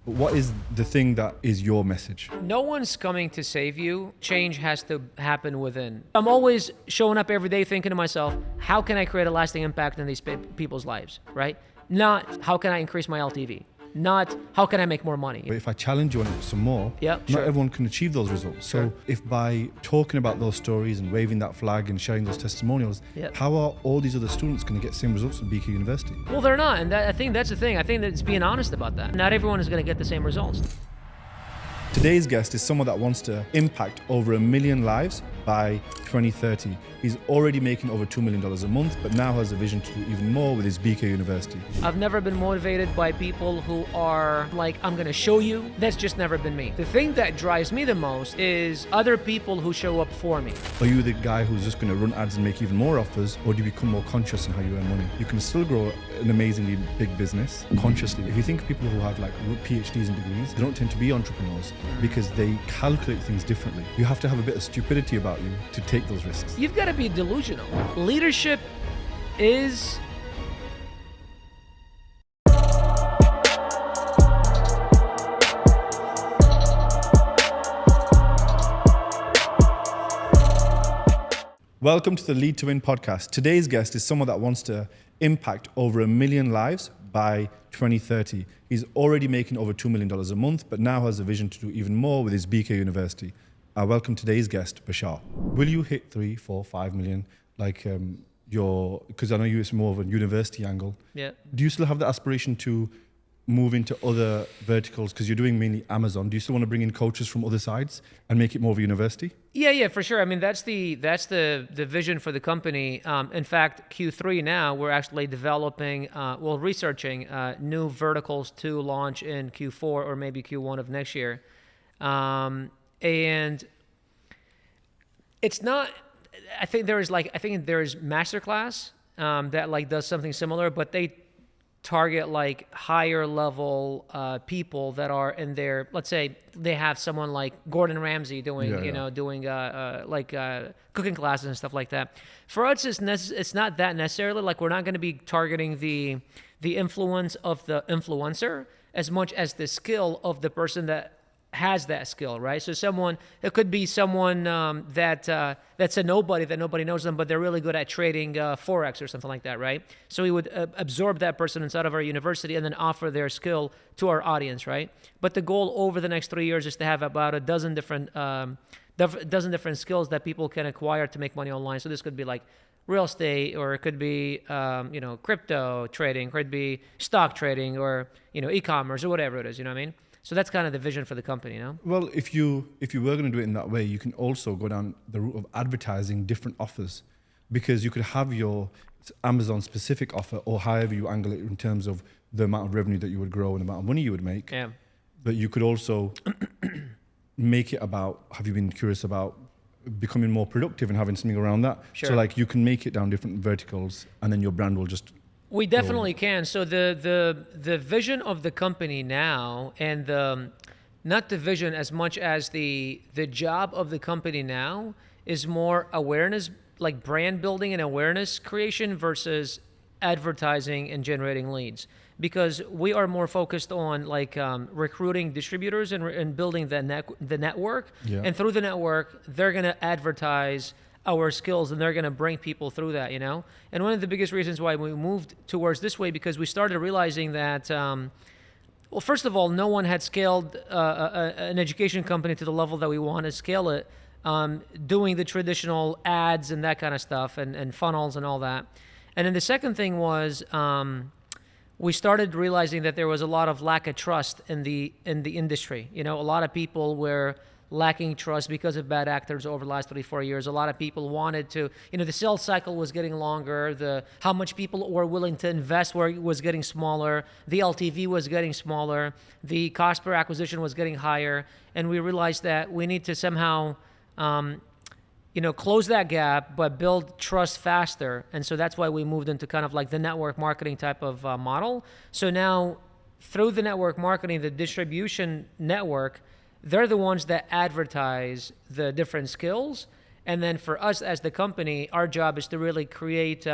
But what is the thing that is your message? No one's coming to save you. Change has to happen within. I'm always showing up every day thinking to myself, how can I create a lasting impact in these people's lives, right? Not how can I increase my LTV? Not how can I make more money? But if I challenge you on it some more, not sure. everyone can achieve those results. So if by talking about those stories and waving that flag and sharing those testimonials, how are all these other students going to get the same results at BK University? Well, they're not. And I think that's the thing. I think that it's being honest about that. Not everyone is going to get the same results. Today's guest is someone that wants to impact over 1 million lives by 2030. He's already making over $2 million a month, but now has a vision to do even more with his BK University. I've never been motivated by people who are like, I'm going to show you. That's just never been me. The thing that drives me the most is other people who show up for me. Are you the guy who's just going to run ads and make even more offers, or do you become more conscious in how you earn money? You can still grow an amazingly big business consciously. If you think of people who have like PhDs and degrees, they don't tend to be entrepreneurs because they calculate things differently. You have to have a bit of stupidity about you to take those risks. You've got to be delusional. Leadership is Welcome to the Lead to Win podcast. Today's guest is someone that wants to impact over 1 million lives by 2030. He's already making over $2 million a month, but now has a vision to do even more with his BK University. Welcome today's guest, Bashar. Will you hit 3, 4, 5 million like because I know it's more of a university angle. Yeah. Do you still have the aspiration to move into other verticals because you're doing mainly Amazon? Do you still want to bring in coaches from other sides and make it more of a university? Yeah, for sure. I mean, that's the vision for the company. In fact, Q3 now, we're actually developing, researching new verticals to launch in Q4 or maybe Q1 of next year. And it's not, I think there is Masterclass that like does something similar, but they target like higher level people that are in their, let's say they have someone like Gordon Ramsay doing cooking classes and stuff like that. For us, it's not that necessarily, like we're not going to be targeting the influence of the influencer as much as the skill of the person that has that skill, right? So it could be someone that's a nobody, that nobody knows them, but they're really good at trading Forex or something like that, right? So we would absorb that person inside of our university and then offer their skill to our audience, right? But the goal over the next 3 years is to have about a dozen different skills that people can acquire to make money online. So this could be like real estate, or it could be crypto trading, could be stock trading, or e-commerce or whatever it is, you know what I mean? So that's kind of the vision for the company, Well, if you were going to do it in that way, you can also go down the route of advertising different offers, because you could have your Amazon specific offer, or however you angle it in terms of the amount of revenue that you would grow and the amount of money you would make. Yeah. But you could also make it about, have you been curious about becoming more productive and having something around that? Sure. So like you can make it down different verticals and then your brand will just... We definitely can. So the vision of the company now, and not the vision as much as the job of the company now, is more awareness, like brand building and awareness creation versus advertising and generating leads. Because we are more focused on like recruiting distributors and building the network. Yeah. And through the network, they're going to advertise our skills, and they're going to bring people through that, And one of the biggest reasons why we moved towards this way, because we started realizing that, first of all, no one had scaled an education company to the level that we want to scale it, doing the traditional ads and that kind of stuff, and funnels and all that. And then the second thing was, we started realizing that there was a lot of lack of trust in the industry. A lot of people were lacking trust because of bad actors over the last 3-4 years. A lot of people wanted to, the sales cycle was getting longer, how much people were willing to invest was getting smaller, the LTV was getting smaller, the cost per acquisition was getting higher, and we realized that we need to somehow, close that gap, but build trust faster. And so that's why we moved into kind of like the network marketing type of model. So now, through the network marketing, the distribution network, they're the ones that advertise the different skills. And then for us as the company, our job is to really create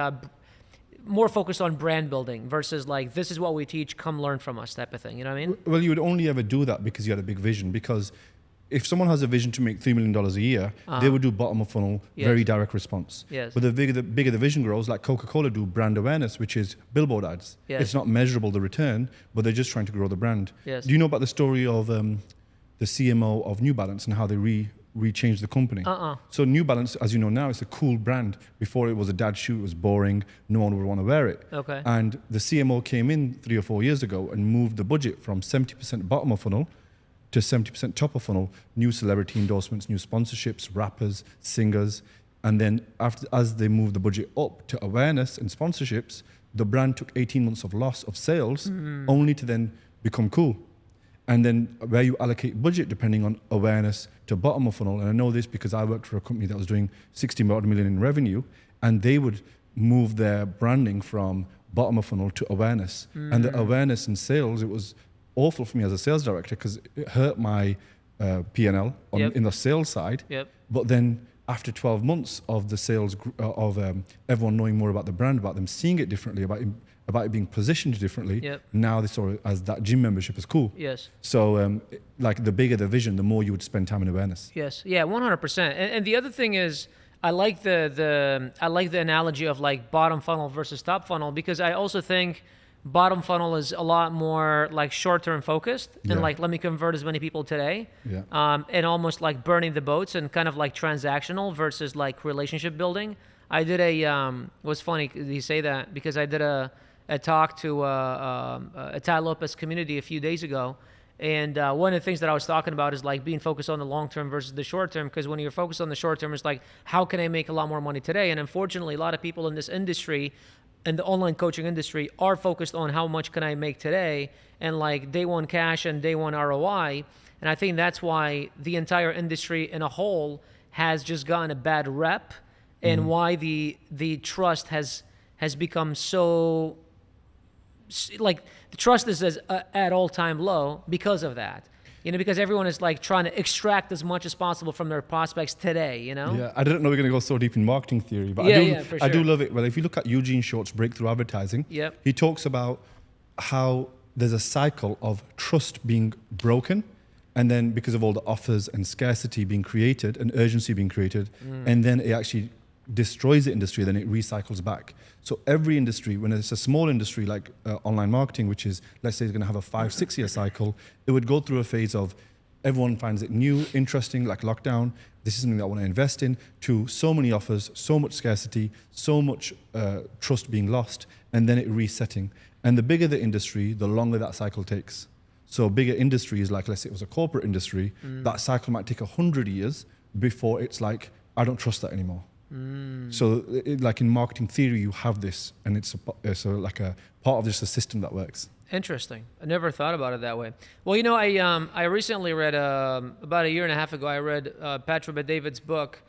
more focused on brand building versus like, this is what we teach, come learn from us type of thing. You know what I mean? Well, you would only ever do that because you had a big vision. Because if someone has a vision to make $3 million a year, they would do bottom of funnel, very direct response. Yes. But the bigger the vision grows, like Coca-Cola do brand awareness, which is billboard ads. Yes. It's not measurable, the return, but they're just trying to grow the brand. Yes. Do you know about the story of the CMO of New Balance and how they re-changed the company? So New Balance, as you know now, it's a cool brand. Before it was a dad shoe, it was boring, no one would want to wear it. Okay. And the CMO came in 3 or 4 years ago and moved the budget from 70% bottom of funnel to 70% top of funnel, new celebrity endorsements, new sponsorships, rappers, singers. And then as they moved the budget up to awareness and sponsorships, the brand took 18 months of loss of sales only to then become cool. And then where you allocate budget depending on awareness to bottom of funnel. And I know this because I worked for a company that was doing 60 million in revenue, and they would move their branding from bottom of funnel to awareness. And the awareness and sales, it was awful for me as a sales director because it hurt my P&L in the sales side. But then after 12 months of the sales, everyone knowing more about the brand, about them seeing it differently, about it being positioned differently, now they saw it as that gym membership is cool. Yes. So like the bigger the vision, the more you would spend time in awareness. Yes. Yeah, 100%. And the other thing is, I like the analogy of like bottom funnel versus top funnel, because I also think bottom funnel is a lot more like short-term focused and like, let me convert as many people today, and almost like burning the boats and kind of like transactional versus like relationship building. I did it was funny you say that, because I did a talk to a Tai Lopez community a few days ago. And one of the things that I was talking about is like being focused on the long term versus the short term, because when you're focused on the short term, it's like, how can I make a lot more money today? And unfortunately, a lot of people in this industry, in the online coaching industry, are focused on how much can I make today, and like day one cash and day one ROI. And I think that's why the entire industry in a whole has just gotten a bad rep, and why the trust has become so, like, the trust is at all-time low because of that. You know, because everyone is like trying to extract as much as possible from their prospects today, you know? Yeah, I didn't know we are going to go so deep in marketing theory, but for sure. I do love it. Well, if you look at Eugene Short's Breakthrough Advertising, he talks about how there's a cycle of trust being broken, and then because of all the offers and scarcity being created and urgency being created, and then it actually destroys the industry, then it recycles back. So every industry, when it's a small industry like online marketing, which is, let's say, is going to have a 5-6 year cycle, it would go through a phase of everyone finds it new, interesting, like lockdown. This is something that I want to invest in, to so many offers, so much scarcity, so much trust being lost, and then it resetting. And the bigger the industry, the longer that cycle takes. So bigger industries, like let's say it was a corporate industry, that cycle might take 100 years before it's like, I don't trust that anymore. So like in marketing theory, you have this, and it's like a part of just a system that works. Interesting. I never thought about it that way. Well, you know, I recently read, about a year and a half ago, I read Patrick Bet-David's book,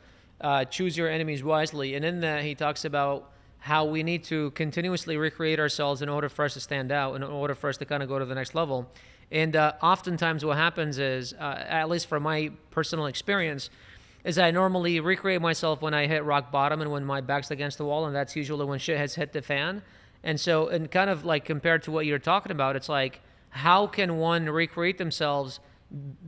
Choose Your Enemies Wisely. And in that, he talks about how we need to continuously recreate ourselves in order for us to stand out, in order for us to kind of go to the next level. And oftentimes what happens is, at least from my personal experience, is I normally recreate myself when I hit rock bottom and when my back's against the wall, and that's usually when shit has hit the fan. And so, and kind of like compared to what you're talking about, it's like, how can one recreate themselves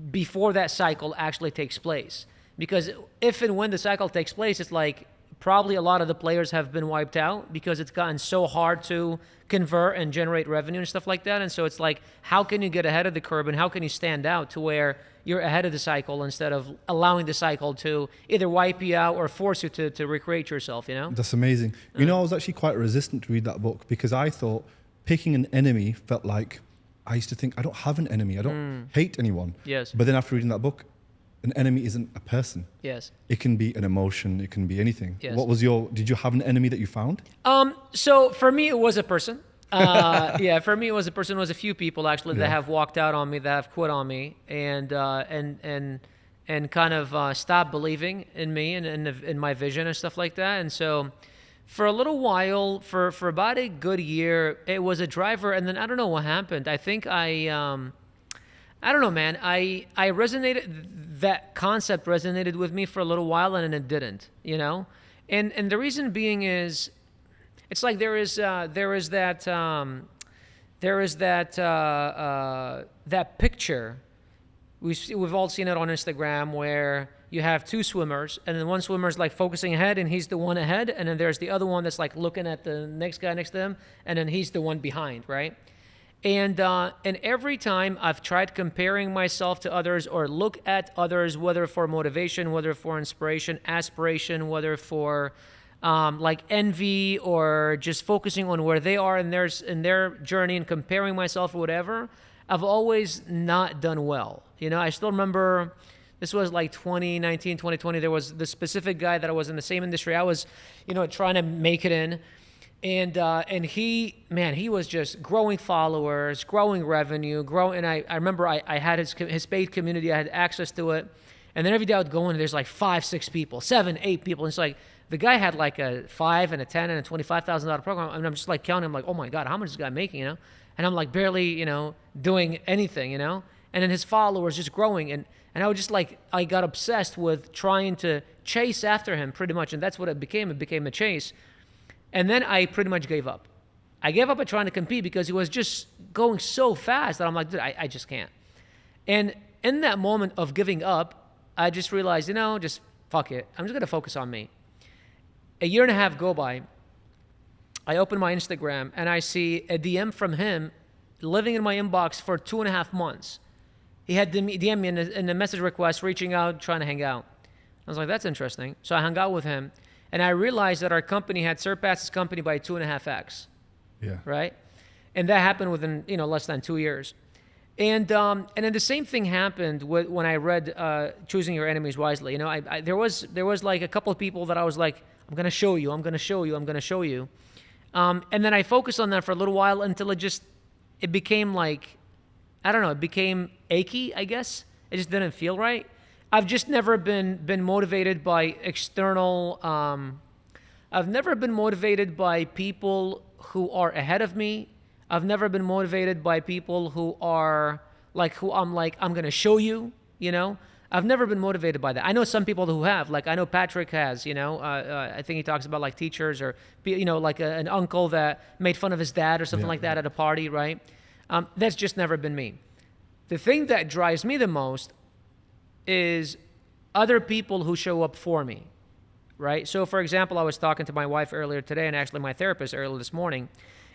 before that cycle actually takes place? Because if and when the cycle takes place, it's like probably a lot of the players have been wiped out because it's gotten so hard to convert and generate revenue and stuff like that. And so it's like, how can you get ahead of the curve, and how can you stand out to where you're ahead of the cycle instead of allowing the cycle to either wipe you out or force you to recreate yourself, you know? That's amazing. You know, I was actually quite resistant to read that book because I thought picking an enemy felt like, I used to think, I don't have an enemy. I don't hate anyone. Yes. But then after reading that book, an enemy isn't a person. Yes. It can be an emotion. It can be anything. Yes. Did you have an enemy that you found? So for me, it was a person. Yeah, for me, it was a person. It was a few people actually that have walked out on me, that have quit on me, and kind of stopped believing in me and in my vision and stuff like that. And so, for a little while, for about a good year, it was a driver. And then I don't know what happened. I think I don't know, man. I resonated. That concept resonated with me for a little while, and then it didn't. You know, and the reason being is, It's like there is that picture. We've all seen it on Instagram where you have two swimmers, and then one swimmer's like focusing ahead, and he's the one ahead, and then there's the other one that's like looking at the next guy next to him, and then he's the one behind, right? And every time I've tried comparing myself to others or look at others, whether for motivation, whether for inspiration, aspiration, whether for like envy or just focusing on where they are in their journey and comparing myself or whatever, I've always not done well. You know, I still remember this was like 2019, 2020. There was the specific guy that I was in the same industry. I was, you know, trying to make it in. And he was just growing followers, growing revenue, and I remember I had his paid community. I had access to it. And then every day I would go in and there's like 5, 6 people, 7, 8 people. And it's like, the guy had like a 5 and a 10 and a $25,000 program. And I'm just like counting. I'm like, oh my God, how much is this guy making, you know? And I'm like barely, you know, doing anything, you know? And then his followers just growing. And I was just like, I got obsessed with trying to chase after him pretty much. And that's what it became. It became a chase. And then I pretty much gave up. I gave up at trying to compete because he was just going so fast that I'm like, dude, I just can't. And in that moment of giving up, I just realized, you know, just fuck it. I'm just going to focus on me. A year and a half go by. I open my Instagram and I see a DM from him living in my inbox for 2.5 months. He had DM me in the message request, reaching out, trying to hang out. I was like, that's interesting. So I hung out with him. And I realized that our company had surpassed his company by 2.5x. Yeah. Right? And that happened within, you know, less than 2 years. And then the same thing happened when I read Choosing Your Enemies Wisely. You know, there was like a couple of people that I was like, I'm going to show you, I'm going to show you, I'm going to show you. And then I focused on that for a little while until it became like, I don't know, it became achy, I guess. It just didn't feel right. I've just never been motivated by external, I've never been motivated by people who are ahead of me. I've never been motivated by people who are like, I'm going to show you, you know. I've never been motivated by that. I know some people who have, like I know Patrick has, you know, I think he talks about like teachers or, you know, like an uncle that made fun of his dad or something like that at a party, right? That's just never been me. The thing that drives me the most is other people who show up for me, right? So for example, I was talking to my wife earlier today and actually my therapist earlier this morning.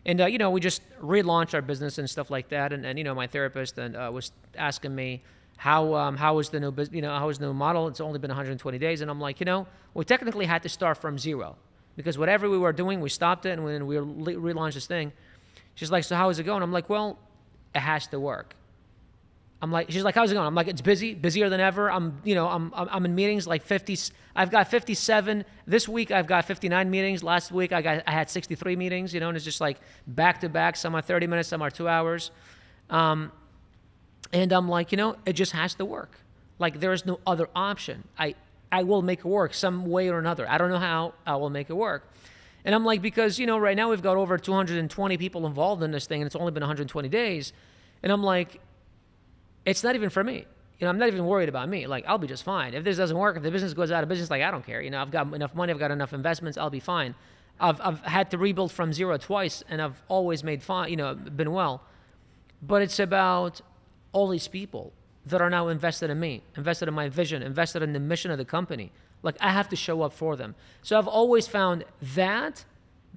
And, you know, we just relaunched our business and stuff like that. And you know, my therapist was asking me, how is the new business, you know, how is the new model? It's only been 120 days. And I'm like, you know, we technically had to start from zero because whatever we were doing, we stopped it and we relaunched this thing. She's like, so how is it going? I'm like, well, it has to work. She's like, how's it going? I'm like, it's busy, busier than ever. I'm in meetings like 50. I've got 57 this week. I've got 59 meetings. Last week I had 63 meetings. You know, and it's just like back to back. Some are 30 minutes, some are 2 hours. And I'm like, you know, it just has to work. Like there is no other option. I will make it work some way or another. I don't know how. I will make it work. And I'm like, because you know, right now we've got over 220 people involved in this thing, and it's only been 120 days. And I'm like, it's not even for me. You know, I'm not even worried about me. Like, I'll be just fine. If this doesn't work, if the business goes out of business, like, I don't care. You know, I've got enough money, I've got enough investments, I'll be fine. I've had to rebuild from zero twice, and I've always made fine, you know, been well. But it's about all these people that are now invested in me, invested in my vision, invested in the mission of the company. Like, I have to show up for them. So I've always found that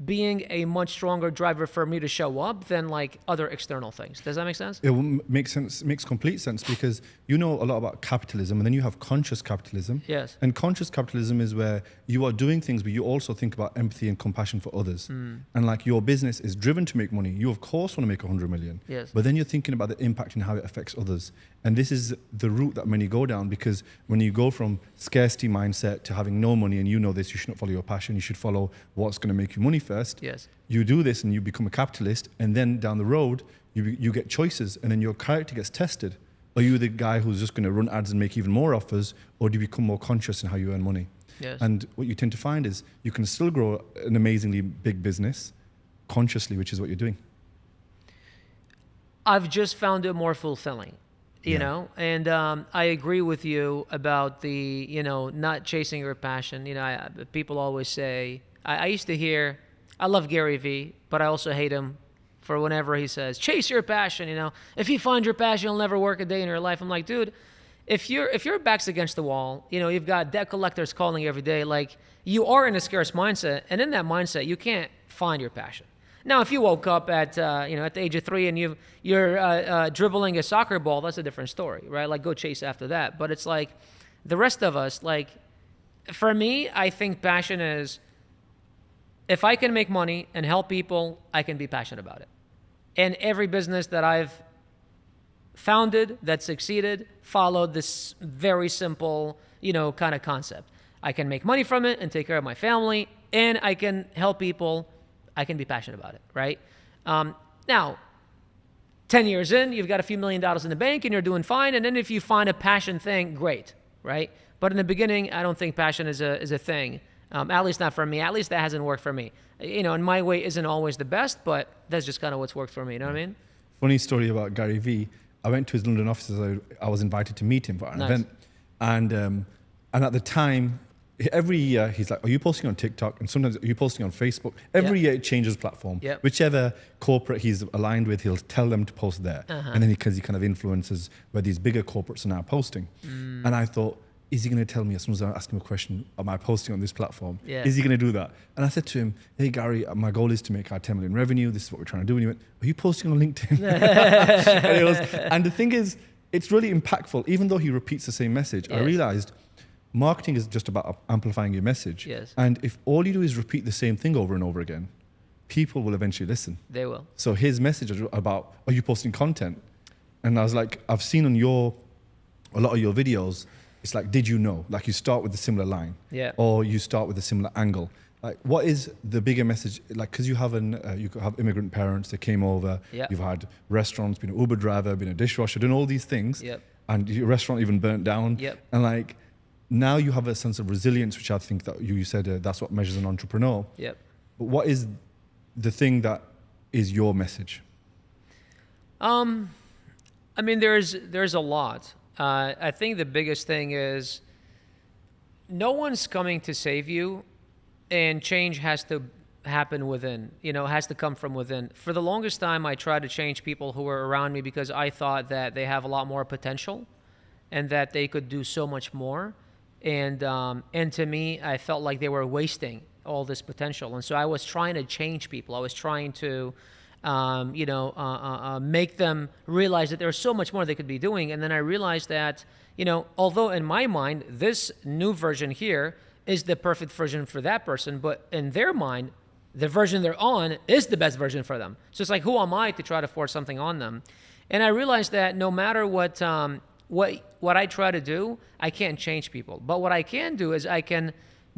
being a much stronger driver for me to show up than like other external things. Does that make sense? It makes sense. It makes complete sense because you know a lot about capitalism and then you have conscious capitalism. Yes. And conscious capitalism is where you are doing things, but you also think about empathy and compassion for others. And like your business is driven to make money. You of course want to make 100 million. Yes. But then you're thinking about the impact and how it affects others. And this is the route that many go down because when you go from scarcity mindset to having no money, and you know this, you should not follow your passion. You should follow what's going to make you money first. Yes. You do this and you become a capitalist, and then down the road, you get choices, and then your character gets tested. Are you the guy who's just going to run ads and make even more offers, or do you become more conscious in how you earn money? Yes. And what you tend to find is you can still grow an amazingly big business consciously, which is what you're doing. I've just found it more fulfilling. You know, and I agree with you about the, you know, not chasing your passion. You know, people always say, I used to hear, I love Gary Vee, but I also hate him for whenever he says, chase your passion, If you find your passion, you'll never work a day in your life. I'm like, dude, if your back's against the wall, you've got debt collectors calling every day, like you are in a scarce mindset. And in that mindset, you can't find your passion. Now, if you woke up at the age of 3 and you're dribbling a soccer ball, that's a different story, right? Like, go chase after that. But it's like the rest of us, like, for me, I think passion is, if I can make money and help people, I can be passionate about it. And every business that I've founded that succeeded followed this very simple, kind of concept. I can make money from it and take care of my family, and I can help people. I can be passionate about it, right? Now, 10 years in, you've got a few $1 million in the bank and you're doing fine. And then if you find a passion thing, great, right? But in the beginning, I don't think passion is a thing. At least not for me. At least that hasn't worked for me. And my way isn't always the best, but that's just kind of what's worked for me. You know what I mean? Funny story about Gary Vee. I went to his London offices. I was invited to meet him for an event. And at the time, every year he's like, are you posting on TikTok? And sometimes, are you posting on Facebook? Every year it changes platform. Yep. Whichever corporate he's aligned with, he'll tell them to post there. And then because he kind of influences where these bigger corporates are now posting. And I thought, is he going to tell me as soon as I ask him a question, am I posting on this platform? Yeah. Is he going to do that? And I said to him, hey, Gary, my goal is to make our 10 million revenue. This is what we're trying to do. And he went, are you posting on LinkedIn? and the thing is, it's really impactful. Even though he repeats the same message, Yes. I realized marketing is just about amplifying your message. Yes. And if all you do is repeat the same thing over and over again, people will eventually listen. They will. So his message is about, are you posting content? And I was like, I've seen on a lot of your videos, it's like, did you know? Like, you start with a similar line. Yeah. Or you start with a similar angle. Like, what is the bigger message? Like, because you have immigrant parents that came over. Yeah. You've had restaurants, been an Uber driver, been a dishwasher, done all these things. Yep. And your restaurant even burnt down. Yep. And like, now you have a sense of resilience, which I think that you said that's what measures an entrepreneur. Yep. But what is the thing that is your message? I mean, there's a lot. I think the biggest thing is no one's coming to save you, and change has to happen within, has to come from within. For the longest time, I tried to change people who were around me because I thought that they have a lot more potential and that they could do so much more. And to me, I felt like they were wasting all this potential. And so I was trying to change people. I was trying to make them realize that there's so much more they could be doing. And then I realized that, although in my mind, this new version here is the perfect version for that person, but in their mind, the version they're on is the best version for them. So it's like, who am I to try to force something on them? And I realized that no matter what I try to do, I can't change people. But what I can do is I can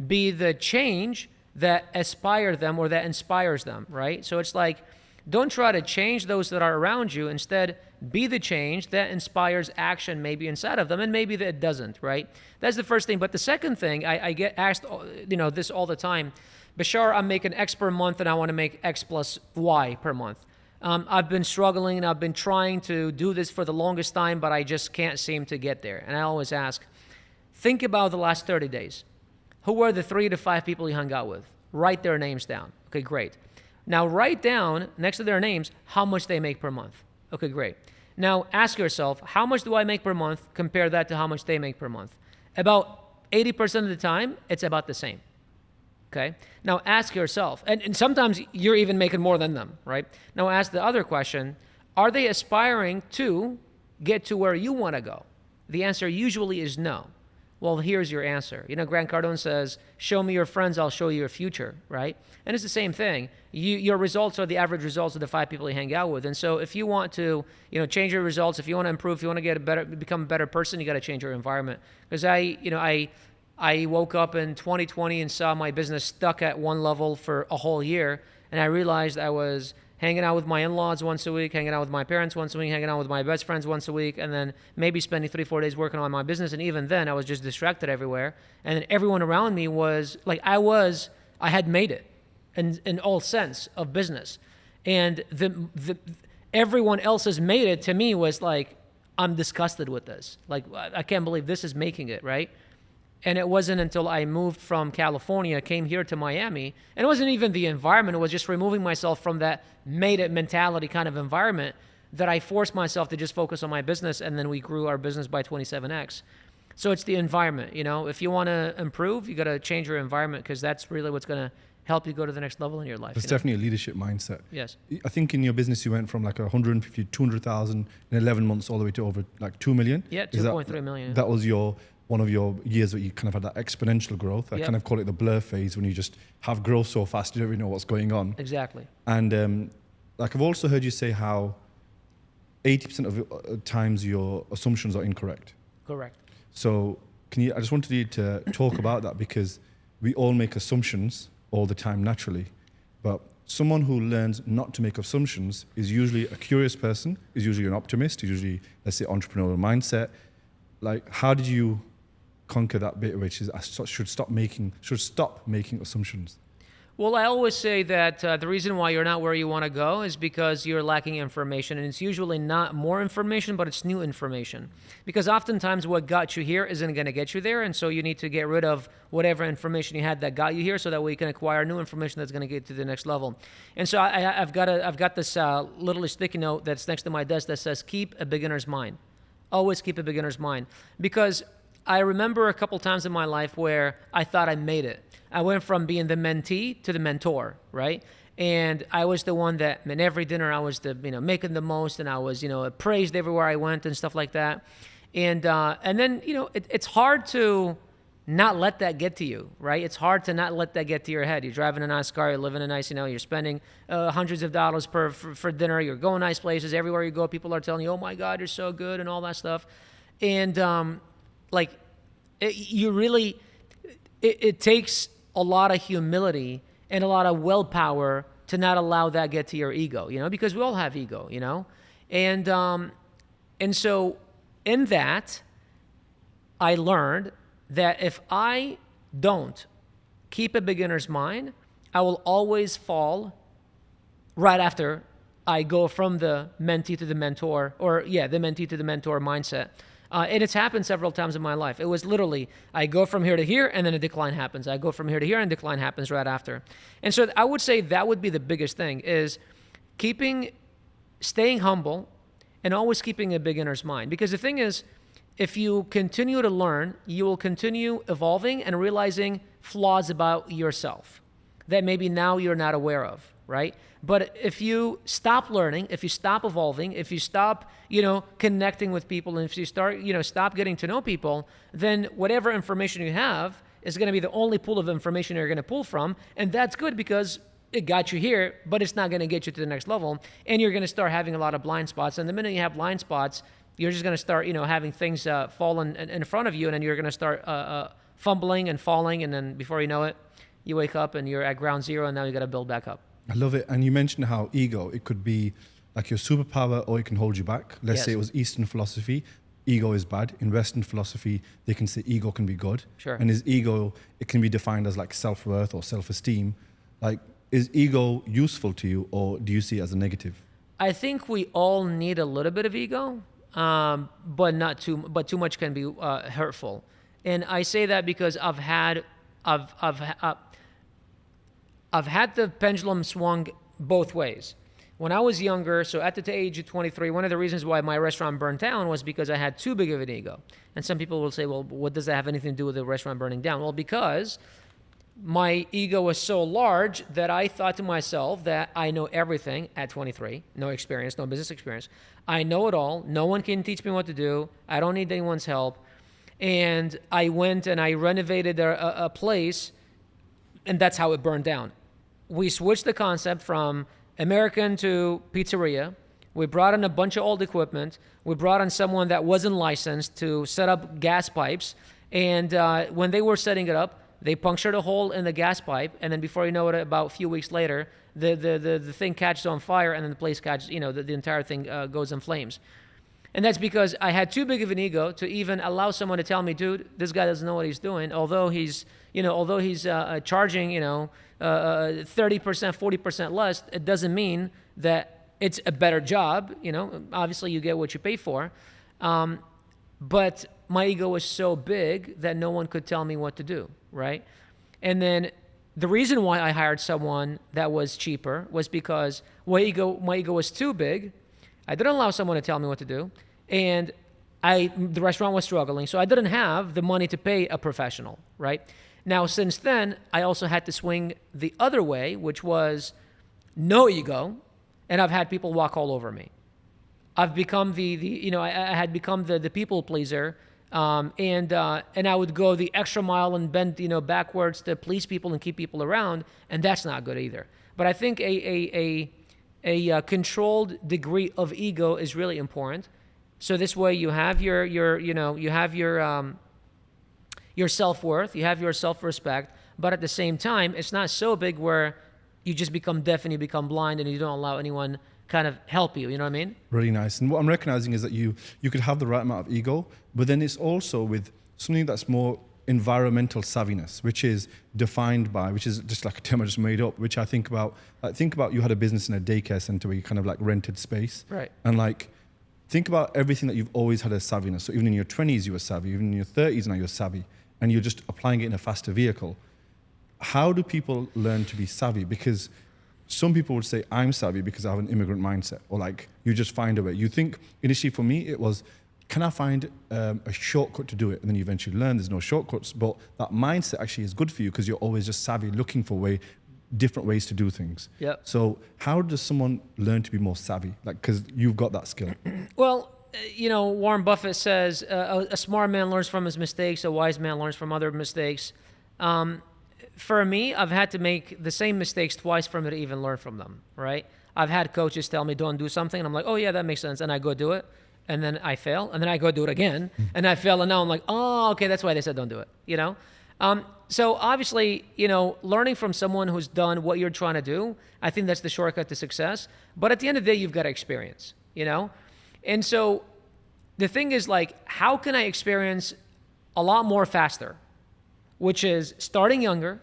be the change that aspires them or that inspires them, right? So it's like, don't try to change those that are around you. Instead, be the change that inspires action maybe inside of them, and maybe that it doesn't, right? That's the first thing. But the second thing, I get asked, this all the time. Bashar, I'm making X per month, and I want to make X plus Y per month. I've been struggling, and I've been trying to do this for the longest time, but I just can't seem to get there. And I always ask, think about the last 30 days. Who were the 3 to 5 people you hung out with? Write their names down. Okay, great. Now write down next to their names how much they make per month. Okay, great. Now ask yourself, how much do I make per month? Compare that to how much they make per month. About 80% of the time, it's about the same. Okay? Now ask yourself, and sometimes you're even making more than them, right? Now ask the other question, are they aspiring to get to where you want to go? The answer usually is no. Well, here's your answer. Grant Cardone says, show me your friends, I'll show you your future, right? And it's the same thing. Your results are the average results of the 5 people you hang out with. And so if you want to, change your results, if you want to improve, if you want to become a better person, you got to change your environment. Because I woke up in 2020 and saw my business stuck at one level for a whole year. And I realized I was hanging out with my in-laws once a week, hanging out with my parents once a week, hanging out with my best friends once a week, and then maybe spending 3-4 days working on my business. And even then, I was just distracted everywhere. And then everyone around me was like, I had made it in all sense of business. And everyone else has made it to me was like, I'm disgusted with this. Like, I can't believe this is making it, right? And it wasn't until I moved from California, came here to Miami, and it wasn't even the environment, it was just removing myself from that made it mentality kind of environment that I forced myself to just focus on my business, and then we grew our business by 27x. So it's the environment, you know. If you want to improve, you got to change your environment, because that's really what's going to help you go to the next level in your life. It's definitely a leadership mindset. Yes. I think in your business you went from like 150, 200,000 in 11 months all the way to over like 2 million. Yeah, 2.3 million. That was one of your years where you kind of had that exponential growth. I kind of call it the blur phase, when you just have growth so fast you don't really know what's going on. Exactly. And like I've also heard you say how 80% of times your assumptions are incorrect. Correct. So I just wanted you to talk about that, because we all make assumptions all the time naturally, but someone who learns not to make assumptions is usually a curious person, is usually an optimist, is usually, let's say, entrepreneurial mindset. Like, how did you conquer that bit, which is I should stop making assumptions? Well, I always say that the reason why you're not where you want to go is because you're lacking information, and it's usually not more information, but it's new information. Because oftentimes what got you here isn't going to get you there, and so you need to get rid of whatever information you had that got you here, so that way you can acquire new information that's going to get you to the next level. And so I've got this little sticky note that's next to my desk that says, "Keep a beginner's mind." Always keep a beginner's mind, because I remember a couple times in my life where I thought I made it. I went from being the mentee to the mentor, right? And I was the one that, in every dinner, I was making the most, and I was, praised everywhere I went and stuff like that. And then, it's hard to not let that get to you, right? It's hard to not let that get to your head. You're driving a nice car, you're living a nice, you're spending hundreds of dollars for dinner, you're going nice places. Everywhere you go, people are telling you, "Oh my God, you're so good," and all that stuff. And it takes a lot of humility and a lot of willpower to not allow that get to your ego, because we all have ego, and so in that, I learned that if I don't keep a beginner's mind, I will always fall right after I go from the mentee to the mentor, the mentee to the mentor mindset. And it's happened several times in my life. It was literally, I go from here to here, and then a decline happens. I go from here to here, and decline happens right after. And so I would say that would be the biggest thing, is staying humble and always keeping a beginner's mind. Because the thing is, if you continue to learn, you will continue evolving and realizing flaws about yourself that maybe now you're not aware of, right? But if you stop learning, if you stop evolving, if you stop, connecting with people, and if you stop getting to know people, then whatever information you have is going to be the only pool of information you're going to pull from. And that's good, because it got you here, but it's not going to get you to the next level. And you're going to start having a lot of blind spots. And the minute you have blind spots, you're just going to start, having things fall in front of you, and then you're going to start fumbling and falling. And then before you know it, you wake up and you're at ground zero, and now you got to build back up. I love it. And you mentioned how ego, it could be like your superpower, or it can hold you back. Let's say it was Eastern philosophy, ego is bad. In Western philosophy, they can say ego can be good. Sure. And is ego, it can be defined as like self-worth or self-esteem. Like, is ego useful to you, or do you see it as a negative? I think we all need a little bit of ego, but too much can be hurtful. And I say that because I've had the pendulum swung both ways. When I was younger, so at the age of 23, one of the reasons why my restaurant burned down was because I had too big of an ego. And some people will say, well, what does that have anything to do with the restaurant burning down? Well, because my ego was so large that I thought to myself that I know everything at 23, no experience, no business experience. I know it all. No one can teach me what to do. I don't need anyone's help. And I went and I renovated a place, and that's how it burned down. We switched the concept from American to pizzeria. We brought in a bunch of old equipment. We brought in someone that wasn't licensed to set up gas pipes. And when they were setting it up, they punctured a hole in the gas pipe. And then before you know it, about a few weeks later, the thing catches on fire, and then the place catches, the entire thing goes in flames. And that's because I had too big of an ego to even allow someone to tell me, dude, this guy doesn't know what he's doing. Although he's charging, 30%, 40% less, it doesn't mean that it's a better job. Obviously you get what you pay for. but my ego was so big that no one could tell me what to do, right? And then the reason why I hired someone that was cheaper was because my ego was too big. I didn't allow someone to tell me what to do, and the restaurant was struggling, so I didn't have the money to pay a professional, right? Now, since then, I also had to swing the other way, which was no ego, and I've had people walk all over me. I've become I had become the people pleaser, and I would go the extra mile and bend, backwards to please people and keep people around, and that's not good either. But I think a controlled degree of ego is really important. So this way you have your self-worth, you have your self-respect, but at the same time, it's not so big where you just become deaf and you become blind and you don't allow anyone kind of help you. You know what I mean? Really nice. And what I'm recognizing is that you could have the right amount of ego, but then it's also with something that's more environmental savviness, which is defined by, which is just like a term I just made up, which I think about you had a business in a daycare center where you kind of like rented space. Right. And like, think about everything that you've always had as savviness. So even in your 20s, you were savvy. Even in your 30s now, you're savvy. And you're just applying it in a faster vehicle. How do people learn to be savvy? Because some people would say, I'm savvy because I have an immigrant mindset. Or like, you just find a way. You think, initially for me, it was, can I find a shortcut to do it? And then you eventually learn there's no shortcuts. But that mindset actually is good for you because you're always just savvy, looking for different ways to do things. Yep. So how does someone learn to be more savvy? Like, because you've got that skill. Well, Warren Buffett says a smart man learns from his mistakes, a wise man learns from other mistakes. For me, I've had to make the same mistakes twice for me to even learn from them, right? I've had coaches tell me don't do something, and I'm like, oh yeah, that makes sense, and I go do it, and then I fail, and then I go do it again, and I fail, and now I'm like, oh, okay, that's why they said don't do it, So obviously, learning from someone who's done what you're trying to do, I think that's the shortcut to success. But at the end of the day, you've got to experience, And so the thing is like, how can I experience a lot more faster? Which is starting younger,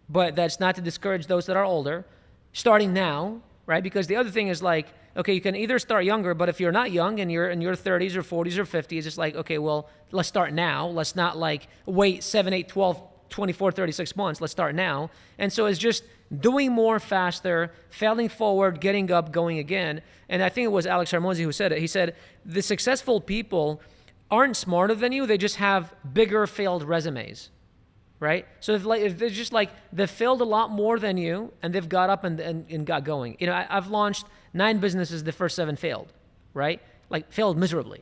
but that's not to discourage those that are older, starting now, right? Because the other thing is like, okay, you can either start younger, but if you're not young and you're in your 30s or 40s or 50s, it's like, okay, well, let's start now. Let's not like wait 7, 8, 12, 24, 36 months. Let's start now. And so it's just doing more faster, failing forward, getting up, going again. And I think it was Alex Hormozi who said it. He said, the successful people aren't smarter than you. They just have bigger failed resumes. Right? So if they're just like, they've failed a lot more than you and they've got up and got going. I've launched 9 businesses, the first 7 failed, right? Like failed miserably,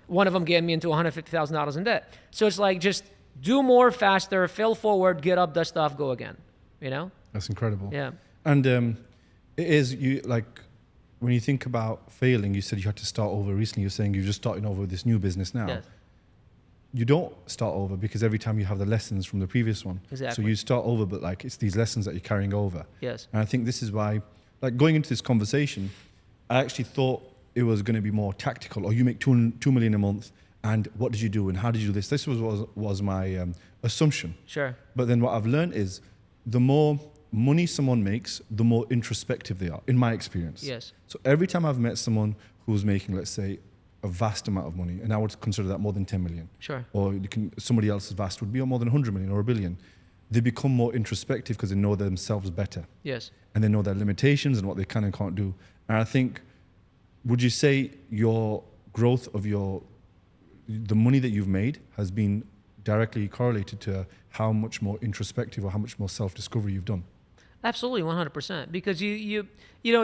One of them gave me into $150,000 in debt. So it's like, just do more faster, fail forward, get up, dust off, go again, That's incredible. Yeah. And it is, when you think about failing, you said you had to start over recently. You're saying you're just starting over with this new business now. Yes. You don't start over because every time you have the lessons from the previous one. Exactly. So you start over, but like it's these lessons that you're carrying over. Yes. And I think this is why, like going into this conversation, I actually thought it was going to be more tactical. Or you make $2 million a month, and what did you do, and how did you do this? This was my assumption. Sure. But then what I've learned is, the more money someone makes, the more introspective they are, in my experience. Yes. So every time I've met someone who's making, let's say, a vast amount of money, and I would consider that more than 10 million. Sure. Or somebody else's vast would be more than 100 million or a billion. They become more introspective because they know themselves better. Yes. And they know their limitations and what they can and can't do. And I think, would you say your growth of the money that you've made has been directly correlated to how much more introspective or how much more self-discovery you've done? Absolutely, 100%. Because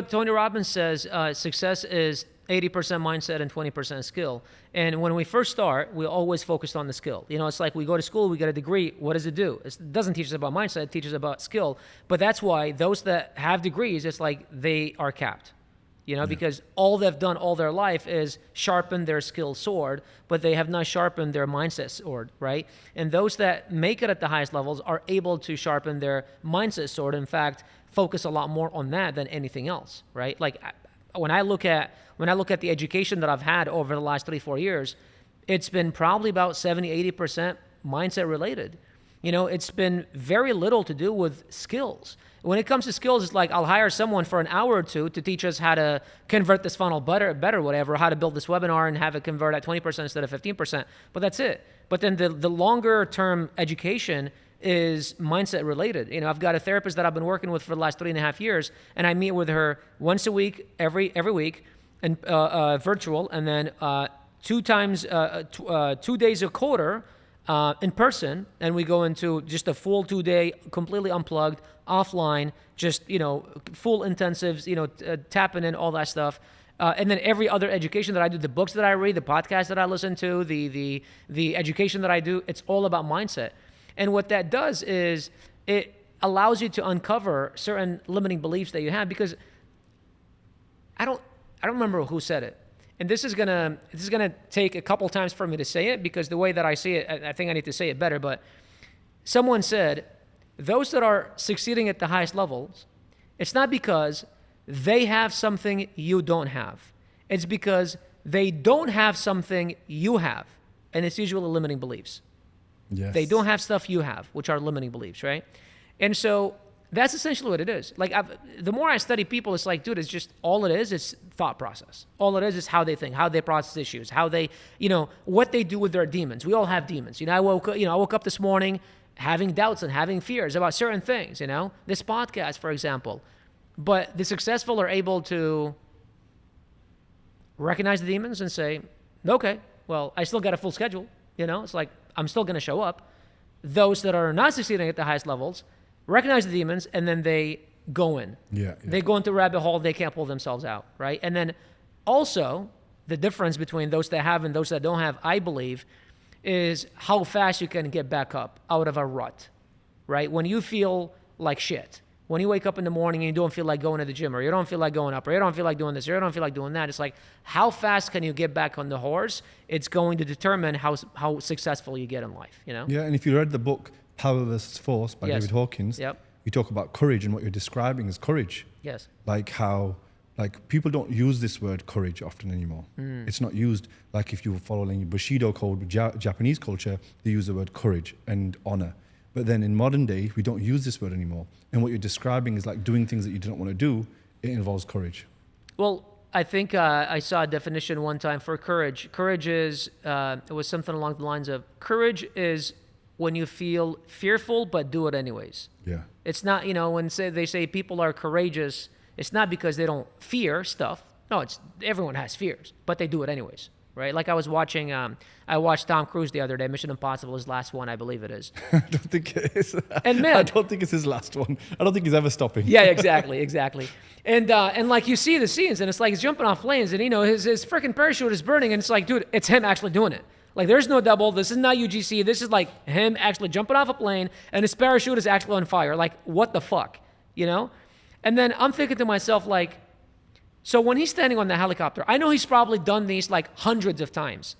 Tony Robbins says success is 80% mindset and 20% skill. And when we first start, we always focused on the skill. It's like we go to school, we get a degree. What does it do? It doesn't teach us about mindset, it teaches us about skill. But that's why those that have degrees, it's like they are capped. Because all they've done all their life is sharpen their skill sword, but they have not sharpened their mindset sword, right? And those that make it at the highest levels are able to sharpen their mindset sword. In fact, focus a lot more on that than anything else, right? Like when I look at the education that I've had over the last 3-4 years, it's been probably about 70-80% mindset related. You know, it's been very little to do with skills. When it comes to skills, it's like I'll hire someone for an hour or two to teach us how to convert this funnel better, whatever, how to build this webinar and have it convert at 20% instead of 15%. But that's it. But then the longer term education is mindset related. You know, I've got a therapist that I've been working with for the last 3.5 years, and I meet with her once a week, every week, and virtual, and then 2 days a quarter in person, and we go into just a full 2-day, completely unplugged, offline, just, you know, full intensives, you know, tapping in all that stuff. And then every other education that I do, the books that I read, the podcasts that I listen to, the education that I do, it's all about mindset. And what that does is it allows you to uncover certain limiting beliefs that you have, because I don't remember who said it. And this is gonna take a couple times for me to say it, because the way that I see it, I think I need to say it better. But someone said, those that are succeeding at the highest levels, it's not because they have something you don't have. It's because they don't have something you have. And it's usually limiting beliefs. Yes. They don't have stuff you have, which are limiting beliefs, right? And so that's essentially what it is. Like, the more I study people, it's like, dude, it's just, all it is thought process. All it is how they think, how they process issues, how they, you know, what they do with their demons. We all have demons. You know, I woke up this morning having doubts and having fears about certain things, you know, this podcast, for example. But the successful are able to recognize the demons and say, okay, well, I still got a full schedule. You know, it's like, I'm still going to show up. Those that are not succeeding at the highest levels recognize the demons, and then they go in. Yeah. They go into a rabbit hole, they can't pull themselves out, right? And then also, the difference between those that have and those that don't have, I believe, is how fast you can get back up out of a rut, right? When you feel like shit, when you wake up in the morning and you don't feel like going to the gym, or you don't feel like going up, or you don't feel like doing this, or you don't feel like doing that, it's like, how fast can you get back on the horse? It's going to determine how successful you get in life, you know? Yeah, and if you read the book Power versus Force by Yes. David Hawkins, Yep. you talk about courage, and what you're describing is courage. Yes. Like how, like, people don't use this word courage often anymore. It's not used. Like, if you were following Bushido code, Japanese culture, they use the word courage and honor. But then in modern day, we don't use this word anymore. And what you're describing is like doing things that you don't want to do. It involves courage. Well, I think I saw a definition one time for courage. Courage is, it was something along the lines of, courage is when you feel fearful but do it anyways. Yeah. It's not, you know, when they say people are courageous, it's not because they don't fear stuff. No, it's everyone has fears, but they do it anyways, right? Like I was watching, I watched Tom Cruise the other day, Mission Impossible, his last one, I believe it is. I don't think it is. And man, I don't think it's his last one. I don't think he's ever stopping. Yeah, exactly. And like you see the scenes, and it's like he's jumping off planes, and you know his freaking parachute is burning, and it's like, dude, it's him actually doing it. Like, there's no double. This is not UGC. This is like him actually jumping off a plane, and his parachute is actually on fire. Like, what the fuck, you know? And then I'm thinking to myself, like, so when he's standing on the helicopter, I know he's probably done these like hundreds of times.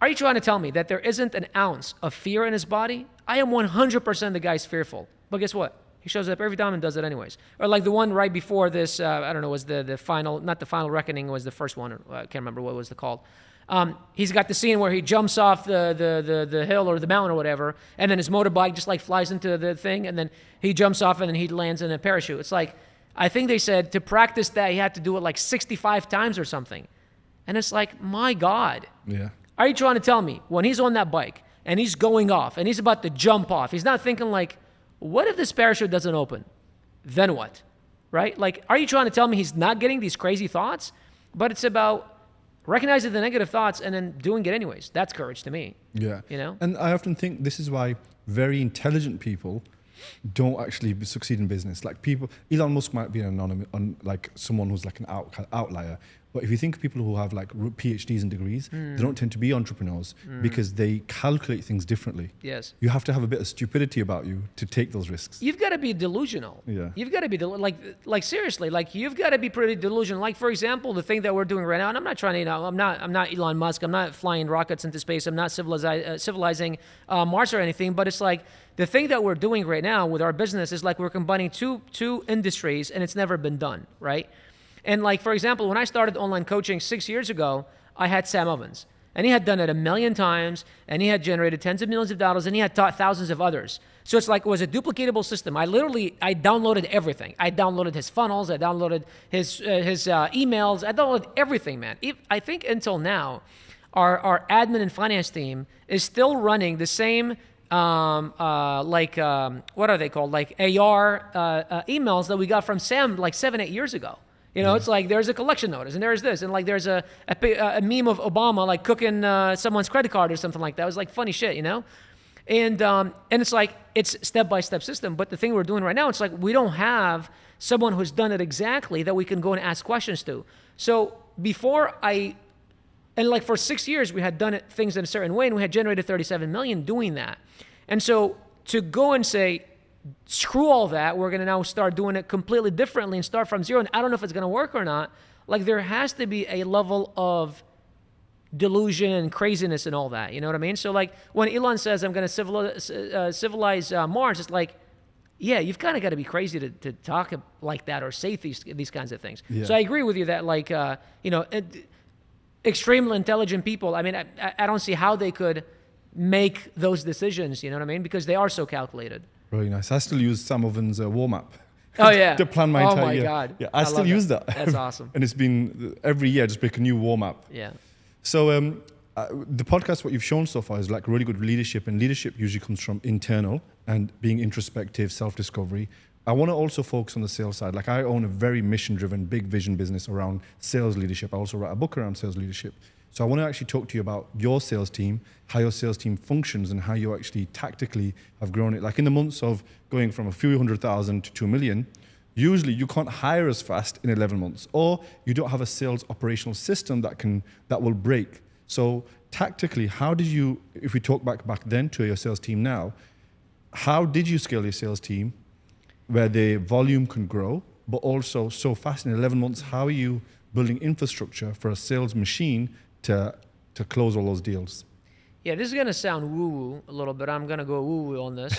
Are you trying to tell me that there isn't an ounce of fear in his body? I am 100% the guy's fearful. But guess what? He shows up every time and does it anyways. Or like the one right before this, I don't know, was the final, not the final reckoning, was the first one. I can't remember what it was called. He's got the scene where he jumps off the hill or the mountain or whatever, and then his motorbike just like flies into the thing, and then he jumps off and then he lands in a parachute. It's like, I think they said to practice that he had to do it like 65 times or something. And it's like, my God. Yeah. Are you trying to tell me when he's on that bike and he's going off and he's about to jump off, he's not thinking like, what if this parachute doesn't open? Then what? Right? Like, are you trying to tell me he's not getting these crazy thoughts? But it's about recognizing the negative thoughts and then doing it anyways. That's courage to me. Yeah. You know? And I often think this is why very intelligent people don't actually succeed in business. Like people, Elon Musk might be an anonymous, like someone who's like an outlier. But if you think of people who have like PhDs and degrees, they don't tend to be entrepreneurs because they calculate things differently. Yes. You have to have a bit of stupidity about you to take those risks. You've got to be delusional. Yeah. You've got to be like seriously, like you've got to be pretty delusional. Like for example, the thing that we're doing right now, and I'm not trying to, you know, I'm not Elon Musk. I'm not flying rockets into space. I'm not civilizing Mars or anything. But it's like the thing that we're doing right now with our business is like we're combining two industries, and it's never been done, right? And like, for example, when I started online coaching 6 years ago, I had Sam Ovens. And he had done it a million times, and he had generated tens of millions of dollars, and he had taught thousands of others. So it's like it was a duplicatable system. I downloaded everything. I downloaded his funnels. I downloaded his emails. I downloaded everything, man. I think until now, our admin and finance team is still running the same what are they called? Like AR emails that we got from Sam like 7-8 years ago. It's like there's a collection notice, and there's this, and like there's a meme of Obama like cooking someone's credit card or something like that. It was like funny shit, And it's like it's step-by-step system. But the thing we're doing right now, it's like we don't have someone who's done it exactly that we can go and ask questions to. So and like for 6 years, we had done things in a certain way, and we had generated 37 million doing that. And so to go and say, screw all that, we're going to now start doing it completely differently and start from zero, and I don't know if it's going to work or not. Like there has to be a level of delusion and craziness and all that. You know what I mean? So like when Elon says, I'm going to civilize Mars, it's like, yeah, you've kind of got to be crazy to talk like that or say these kinds of things. Yeah. So I agree with you that like, extremely intelligent people, I mean, I don't see how they could make those decisions, you know what I mean? Because they are so calculated. Really nice. I still use Sam Oven's warm up. Oh, yeah. To plan my entire year. Oh, my God. Yeah, I still use that. That's awesome. And it's been every year, just make a new warm up. Yeah. So the podcast, what you've shown so far is like really good leadership, and leadership usually comes from internal and being introspective, self-discovery. I want to also focus on the sales side. Like I own a very mission-driven, big vision business around sales leadership. I also write a book around sales leadership. So I want to actually talk to you about your sales team, how your sales team functions, and how you actually tactically have grown it. Like in the months of going from a few 100,000 to 2 million, usually you can't hire as fast in 11 months, or you don't have a sales operational system that will break. So tactically, how did you, if we talk back then to your sales team now, how did you scale your sales team where the volume can grow, but also so fast in 11 months? How are you building infrastructure for a sales machine to close all those deals? Yeah, this is going to sound woo-woo a little bit. I'm going to go woo-woo on this.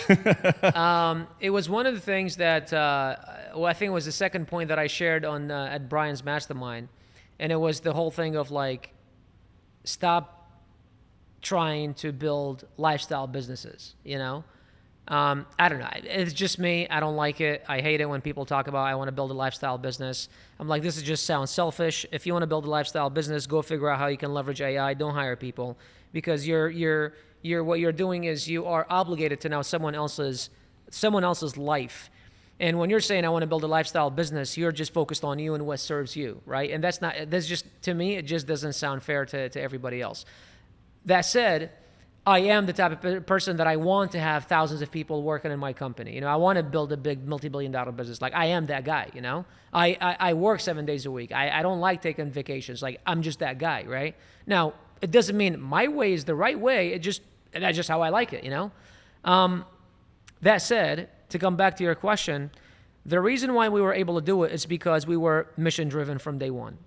It was one of the things that, I think it was the second point that I shared on at Brian's Mastermind. And it was the whole thing of like, stop trying to build lifestyle businesses, I don't know. It's just me. I don't like it. I hate it when people talk about, I want to build a lifestyle business. I'm like, this just sounds selfish. If you want to build a lifestyle business, go figure out how you can leverage AI. Don't hire people, because what you're doing is you are obligated to now someone else's life. And when you're saying, I want to build a lifestyle business, you're just focused on you and what serves you, right? And that's just, to me, it just doesn't sound fair to everybody else. That said, I am the type of person that I want to have thousands of people working in my company. I want to build a big multi-billion-dollar business. Like I am that guy, I work 7 days a week. I don't like taking vacations. Like I'm just that guy, right? Now, it doesn't mean my way is the right way. That's just how I like it, That said, to come back to your question, the reason why we were able to do it is because we were mission-driven from day one.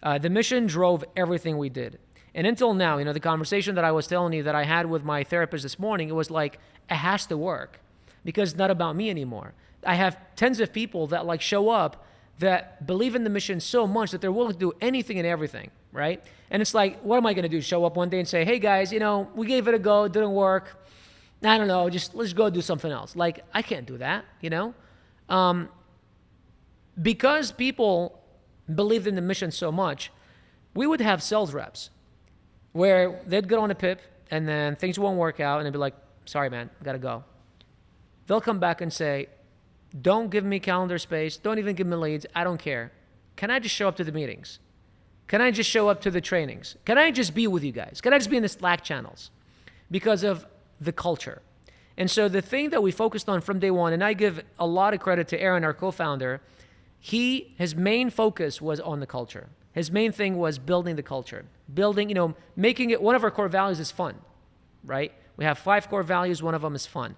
The mission drove everything we did. And until now, the conversation that I was telling you that I had with my therapist this morning, it was like, it has to work because it's not about me anymore. I have tens of people that like show up that believe in the mission so much that they're willing to do anything and everything, right? And it's like, what am I going to do? Show up one day and say, hey guys, we gave it a go. It didn't work. I don't know. Let's go do something else. Like, I can't do that, because people believed in the mission so much, we would have sales reps where they'd get on a PIP and then things won't work out and they'd be like, sorry, man, I got to go. They'll come back and say, don't give me calendar space. Don't even give me leads. I don't care. Can I just show up to the meetings? Can I just show up to the trainings? Can I just be with you guys? Can I just be in the Slack channels? Because of the culture. And so the thing that we focused on from day one, and I give a lot of credit to Aaron, our co-founder, his main focus was on the culture. His main thing was building the culture, making it, one of our core values is fun, right? We have 5 core values. One of them is fun.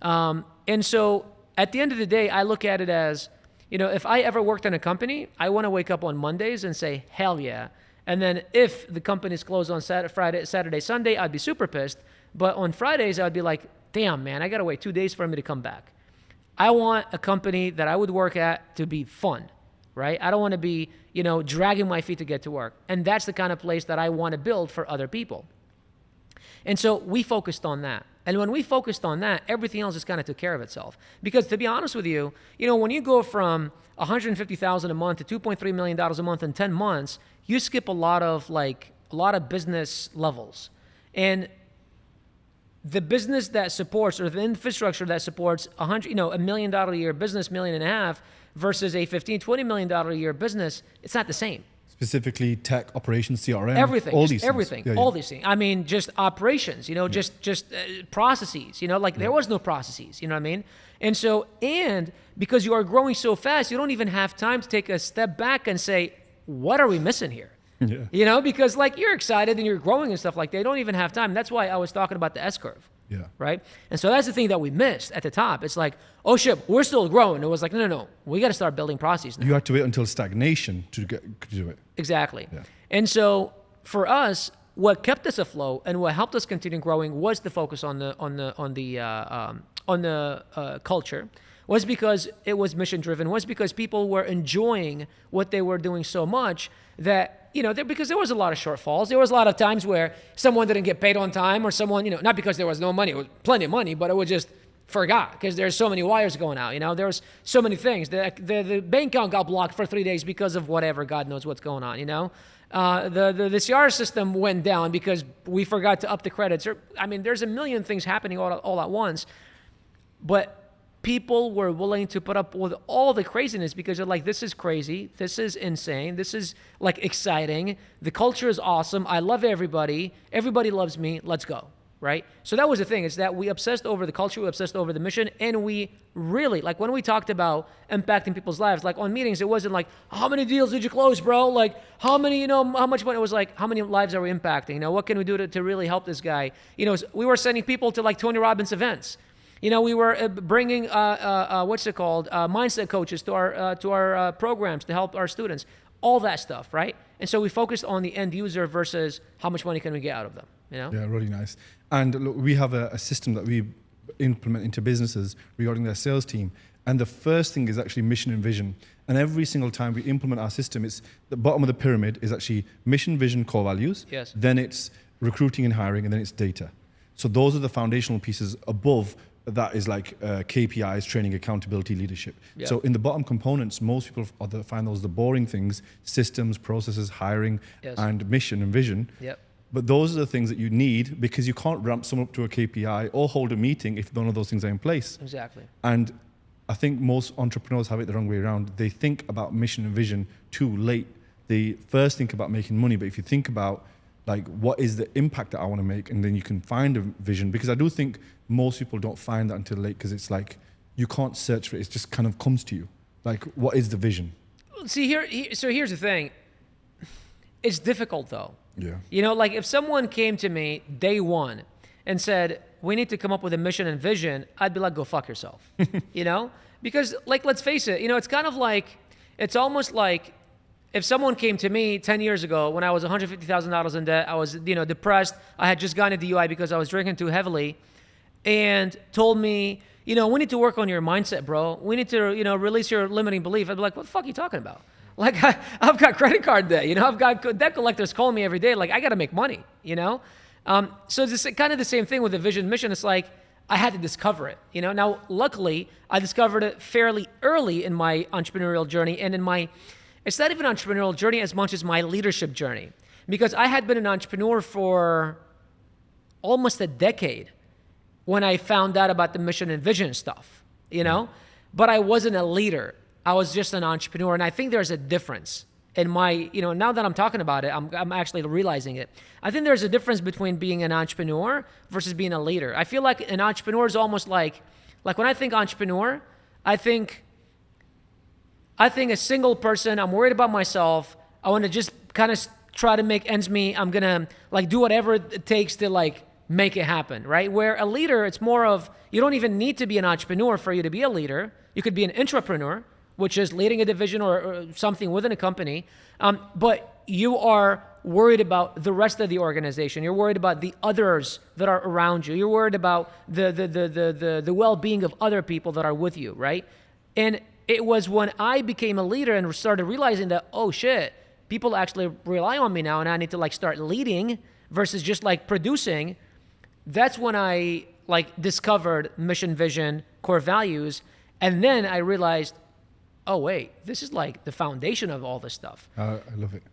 And so at the end of the day, I look at it as, if I ever worked in a company, I want to wake up on Mondays and say, hell yeah. And then if the company's closed on Saturday, Sunday, I'd be super pissed. But on Fridays, I'd be like, damn, man, I got to wait 2 days for me to come back. I want a company that I would work at to be fun, right? I don't want to be, dragging my feet to get to work. And that's the kind of place that I want to build for other people. And so we focused on that. And when we focused on that, everything else just kind of took care of itself. Because to be honest with you, when you go from $150,000 a month to $2.3 million a month in 10 months, you skip a lot of business levels. And the business that supports, or the infrastructure that supports $1 million a year business, $1.5 million, versus a $15-20 million a year business, it's not the same. Specifically tech, operations, CRM, everything, all these everything, things. all these things. I mean, just operations, just processes, there was no processes, you know what I mean? And so, and because you are growing so fast, you don't even have time to take a step back and say, what are we missing here? Yeah. Because you're excited and you're growing and stuff like that. You don't even have time. That's why I was talking about the S-curve. Yeah. Right? And so that's the thing that we missed at the top. It's like, oh shit, we're still growing. It was like, no. We got to start building processes now. You have to wait until stagnation to do it. Exactly. Yeah. And so for us, what kept us afloat and what helped us continue growing was the focus on the culture. Was because it was mission driven. Was because people were enjoying what they were doing so much that because there was a lot of shortfalls. There was a lot of times where someone didn't get paid on time, or someone not because there was no money, it was plenty of money, but it was just forgot because there's so many wires going out. There was so many things. The bank account got blocked for 3 days because of whatever. God knows what's going on. The CR system went down because we forgot to up the credits. There's a million things happening all at once, but people were willing to put up with all the craziness because they're like, this is crazy, this is insane, this is exciting, the culture is awesome, I love everybody loves me, let's go, right? So that was the thing, is that we obsessed over the culture, we obsessed over the mission, and we really, when we talked about impacting people's lives, on meetings, it wasn't how many deals did you close, bro? How many, how much money? It was how many lives are we impacting? What can we do to really help this guy? We were sending people to Tony Robbins events. We were bringing mindset coaches to our programs to help our students, all that stuff, right? And so we focused on the end user versus how much money can we get out of them, Yeah, really nice. And look, we have a system that we implement into businesses regarding their sales team. And the first thing is actually mission and vision. And every single time we implement our system, it's the bottom of the pyramid is actually mission, vision, core values. Yes. Then it's recruiting and hiring, and then it's data. So those are the foundational pieces above. That is KPIs, training, accountability, leadership. Yep. So in the bottom components, most people find those the boring things: systems, processes, hiring, yes, and mission and vision. Yep. But those are the things that you need, because you can't ramp someone up to a KPI or hold a meeting if none of those things are in place. Exactly. And I think most entrepreneurs have it the wrong way around. They think about mission and vision too late. They first think about making money, but if you think about what is the impact that I want to make, and then you can find a vision, because I do think most people don't find that until late, because it's you can't search for it. It just kind of comes to you. What is the vision? See, so here's the thing. It's difficult though. Yeah. If someone came to me day one and said, we need to come up with a mission and vision, I'd be like, go fuck yourself. Because let's face it, it's kind of it's almost like if someone came to me 10 years ago when I was $150,000 in debt, I was, depressed, I had just gotten a DUI because I was drinking too heavily, and told me, we need to work on your mindset, bro. We need to, release your limiting belief. I'd be like, what the fuck are you talking about? I've got credit card debt, I've got debt collectors calling me every day. I got to make money, So it's kind of the same thing with the vision mission. It's I had to discover it, Now, luckily, I discovered it fairly early in my entrepreneurial journey, and it's not even an entrepreneurial journey as much as my leadership journey, because I had been an entrepreneur for almost a decade when I found out about the mission and vision stuff, but I wasn't a leader. I was just an entrepreneur. And I think there's a difference in my, now that I'm talking about it, I'm actually realizing it. I think there's a difference between being an entrepreneur versus being a leader. I feel like an entrepreneur is almost like when I think entrepreneur, I think a single person, I'm worried about myself. I want to just kind of try to make ends meet. I'm going to do whatever it takes to make it happen, right? Where a leader, it's more of, you don't even need to be an entrepreneur for you to be a leader. You could be an intrapreneur, which is leading a division or something within a company. But you are worried about the rest of the organization. You're worried about the others that are around you. You're worried about the well-being of other people that are with you, right? And it was when I became a leader and started realizing that, oh shit, people actually rely on me now and I need to like start leading versus just like producing. That's when I like discovered mission, vision, core values. And then I realized, oh wait, this is like the foundation of all this stuff. I love it.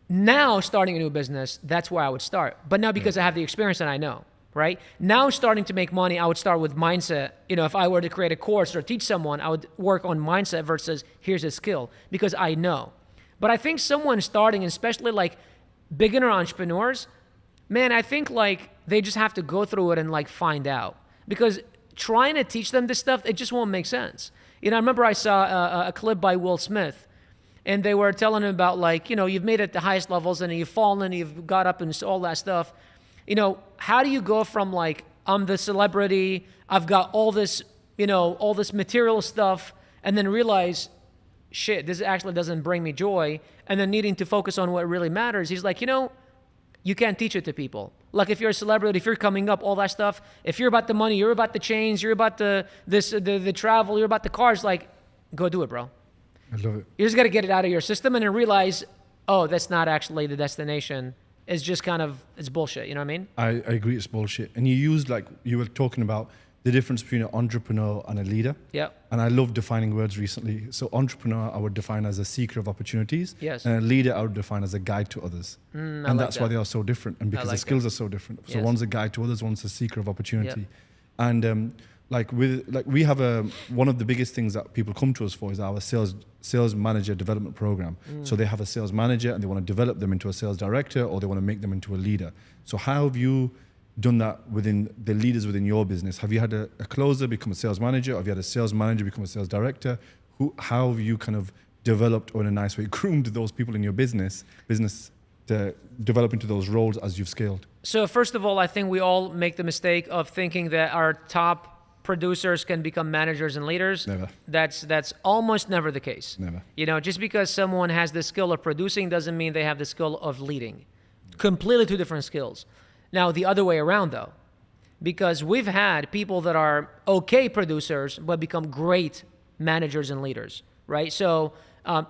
Now starting a new business, that's where I would start. But now because I have the experience and I know, right? Now starting to make money, I would start with mindset. You know, if I were to create a course or teach someone, I would work on mindset versus here's a skill because I know. But I think someone starting, especially like beginner entrepreneurs, man, I think like they just have to go through it and like find out, because trying to teach them this stuff, it just won't make sense. You know, I remember I saw a clip by Will Smith, and they were telling him about like, you know, you've made it at the highest levels and you've fallen and you've got up and all that stuff. You know, how do you go from like, I'm the celebrity, I've got all this, you know, all this material stuff, and then realize, shit, this actually doesn't bring me joy, and then needing to focus on what really matters. He's like, you know, you can't teach it to people. Like if you're a celebrity, if you're coming up, all that stuff, if you're about the money, you're about the chains, you're about the travel, you're about the cars, like, go do it, bro. I love it. You just got to get it out of your system and then realize, oh, that's not actually the destination. It's just kind of, it's bullshit. You know what I mean? I agree, it's bullshit. And you used, like, you were talking about the difference between an entrepreneur and a leader. Yeah. And I love defining words recently. So entrepreneur, I would define as a seeker of opportunities. Yes. And a leader, I would define as a guide to others. And that's why they are so different. And because the skills are so different. So one's a guide to others, one's a seeker of opportunity. Yep. And we have one of the biggest things that people come to us for is our sales manager development program. So they have a sales manager and they want to develop them into a sales director, or they want to make them into a leader. So how have you done that within the leaders within your business? Have you had a closer become a sales manager? Have you had a sales manager become a sales director? How have you kind of developed, or in a nice way, groomed those people in your business to develop into those roles as you've scaled? So first of all, I think we all make the mistake of thinking that our top producers can become managers and leaders. Never. That's almost never the case. Never. You know, just because someone has the skill of producing doesn't mean they have the skill of leading. Completely two different skills. Now, the other way around, though, because we've had people that are okay producers but become great managers and leaders, right? So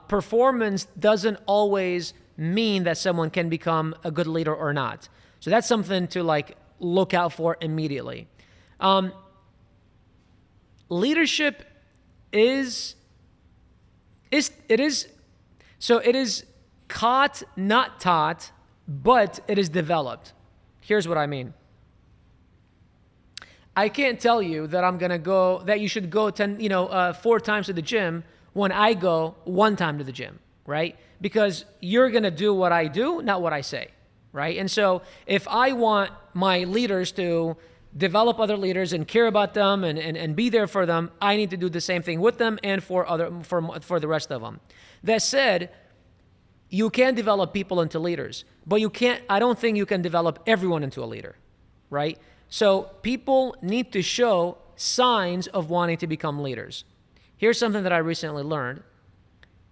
performance doesn't always mean that someone can become a good leader or not. So that's something to like look out for immediately. Leadership is caught, not taught, but it is developed. Here's what I mean. I can't tell you that that you should go 4 times to the gym when I go 1 time to the gym, right? Because you're going to do what I do, not what I say, right? And so if I want my leaders to develop other leaders and care about them and be there for them, I need to do the same thing with them and for the rest of them. That said, you can develop people into leaders, but I don't think you can develop everyone into a leader, right? So people need to show signs of wanting to become leaders. Here's something that I recently learned.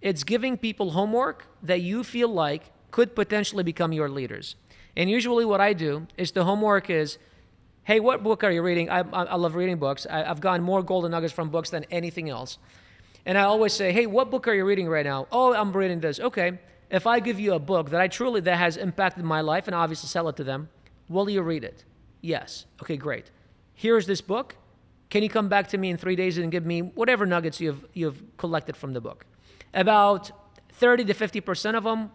It's giving people homework that you feel like could potentially become your leaders. And usually what I do is the homework is, hey, what book are you reading? I love reading books. I've gotten more golden nuggets from books than anything else. And I always say, hey, what book are you reading right now? Oh, I'm reading this. Okay. If I give you a book that has impacted my life and obviously sell it to them, will you read it? Yes. Okay, great. Here's this book. Can you come back to me in 3 days and give me whatever nuggets you've collected from the book? About 30 to 50% of them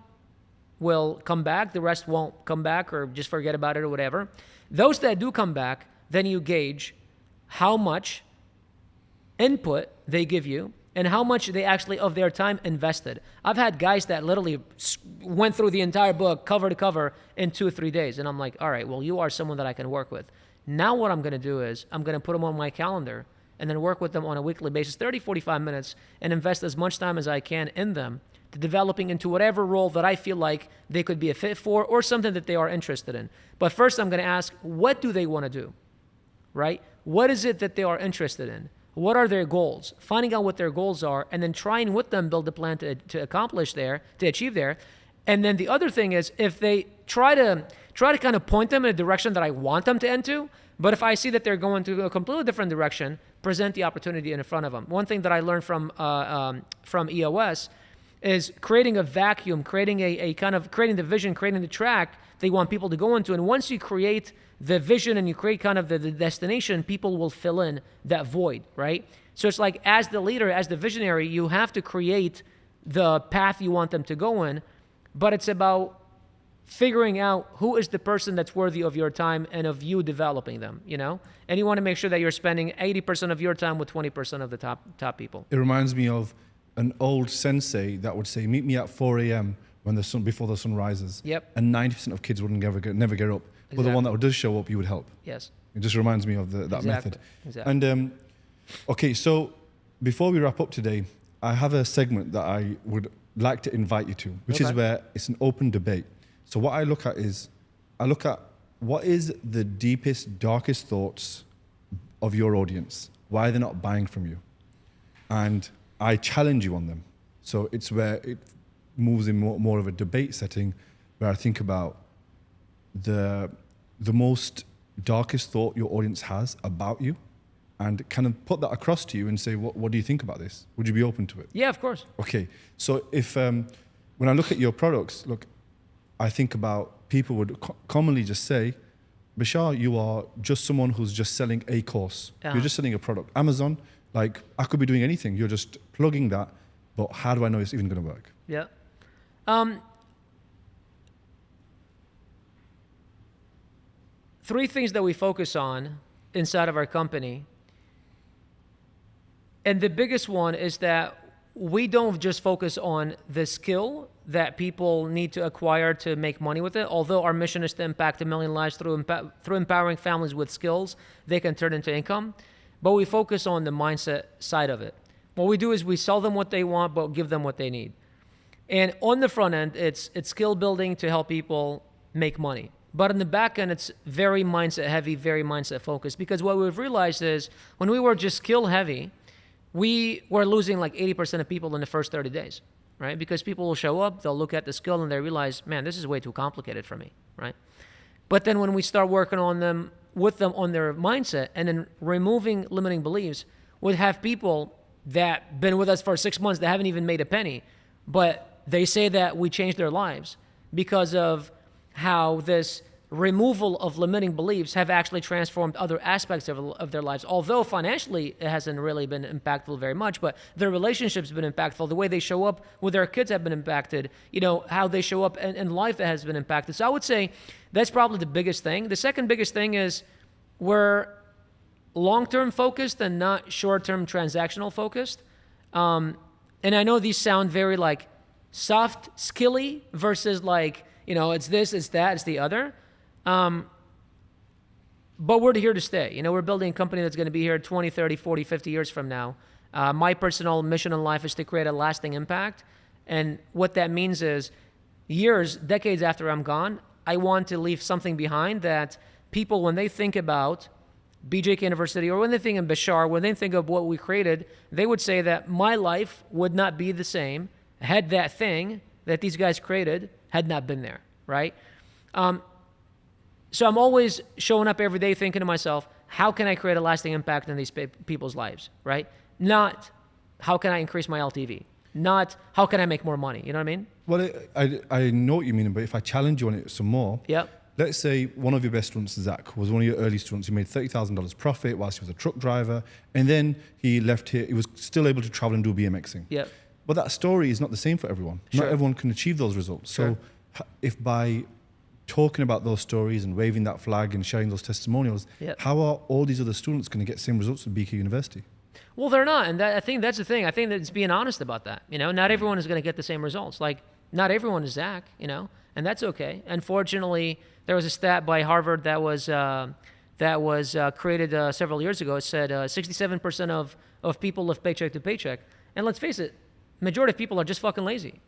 will come back. The rest won't come back or just forget about it or whatever. Those that do come back, then you gauge how much input they give you and how much they actually of their time invested. I've had guys that literally went through the entire book cover to cover in 2 or 3 days. And I'm like, all right, well, you are someone that I can work with. Now what I'm going to do is I'm going to put them on my calendar and then work with them on a weekly basis, 30, 45 minutes, and invest as much time as I can in them to developing into whatever role that I feel like they could be a fit for or something that they are interested in. But first I'm going to ask, what do they want to do, right? What is it that they are interested in? What are their goals? Finding out what their goals are and then trying with them build a plan to accomplish there, to achieve there. And then the other thing is if they try to kind of point them in a direction that I want them to enter. But if I see that they're going to a completely different direction, present the opportunity in front of them. One thing that I learned from EOS is creating a vacuum, creating creating the vision, creating the track they want people to go into. And once you create the vision and you create kind of the destination, people will fill in that void, right? So it's like, as the leader, as the visionary, you have to create the path you want them to go in, but it's about figuring out who is the person that's worthy of your time and of you developing them, you know? And you want to make sure that you're spending 80% of your time with 20% of the top people. It reminds me of an old sensei that would say, meet me at 4 a.m. before the sun rises. Yep. And 90% of kids wouldn't never get up. But the one that does show up, you would help. Yes. It just reminds me of that method. Exactly. And okay, so before we wrap up today, I have a segment that I would like to invite you to, which is where it's an open debate. So what I look at is, what is the deepest, darkest thoughts of your audience? Why they're not buying from you? And I challenge you on them. So it's where it moves in more of a debate setting, where I think about the most darkest thought your audience has about you, and kind of put that across to you and say, what do you think about this? Would you be open to it? Yeah, of course. Okay, so if when I look at your products, I think about people would commonly just say, Bashar, you are just someone who's just selling a course. You're just selling a product. Amazon, like, I could be doing anything. You're just plugging that, but how do I know it's even going to work? Yeah. Three things that we focus on inside of our company. And the biggest one is that we don't just focus on the skill that people need to acquire to make money with it. Although our mission is to impact 1 million lives through empowering families with skills they can turn into income. But we focus on the mindset side of it. What we do is we sell them what they want, but give them what they need. And on the front end, it's skill building to help people make money. But on the back end, it's very mindset heavy, very mindset focused. Because what we've realized is when we were just skill heavy, we were losing like 80% of people in the first 30 days, right? Because people will show up, they'll look at the skill and they realize, man, this is way too complicated for me, right? But then when we start working on them, with them on their mindset and then removing limiting beliefs, we'd have people that been with us for 6 months that haven't even made a penny, but they say that we changed their lives because of how this removal of limiting beliefs have actually transformed other aspects of their lives. Although financially it hasn't really been impactful very much, but their relationships have been impactful. The way they show up with their kids have been impacted. You know, how they show up in life has been impacted. So I would say that's probably the biggest thing. The second biggest thing is we're long-term focused and not short-term transactional focused. And I know these sound very like soft skilly versus like, you know, it's this, it's that, it's the other. But we're here to stay. You know, we're building a company that's going to be here 20, 30, 40, 50 years from now. My personal mission in life is to create a lasting impact. And what that means is years, decades after I'm gone, I want to leave something behind that people, when they think about BJK University or when they think of Bashar, when they think of what we created, they would say that my life would not be the same had that thing that these guys created had not been there, right? So I'm always showing up every day thinking to myself, how can I create a lasting impact in these people's lives, right? Not how can I increase my LTV? Not how can I make more money? You know what I mean? Well, I know what you mean, but if I challenge you on it some more, let's say one of your best students, Zach, was one of your early students. He made $30,000 profit whilst he was a truck driver, and then he left here. He was still able to travel and do BMXing. Yeah. But that story is not the same for everyone. Sure. Not everyone can achieve those results. Sure. So if by talking about those stories and waving that flag and sharing those testimonials, how are all these other students going to get the same results at BK University? Well, they're not, and I think that's the thing. I think that it's being honest about that. You know, not everyone is going to get the same results. Like, not everyone is Zach, you know, and that's okay. Unfortunately, there was a stat by Harvard that was created several years ago. It said 67% of people live paycheck to paycheck, and let's face it, majority of people are just fucking lazy,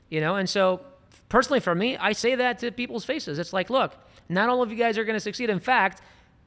you know. And so, personally, for me, I say that to people's faces. It's like, look, not all of you guys are going to succeed. In fact,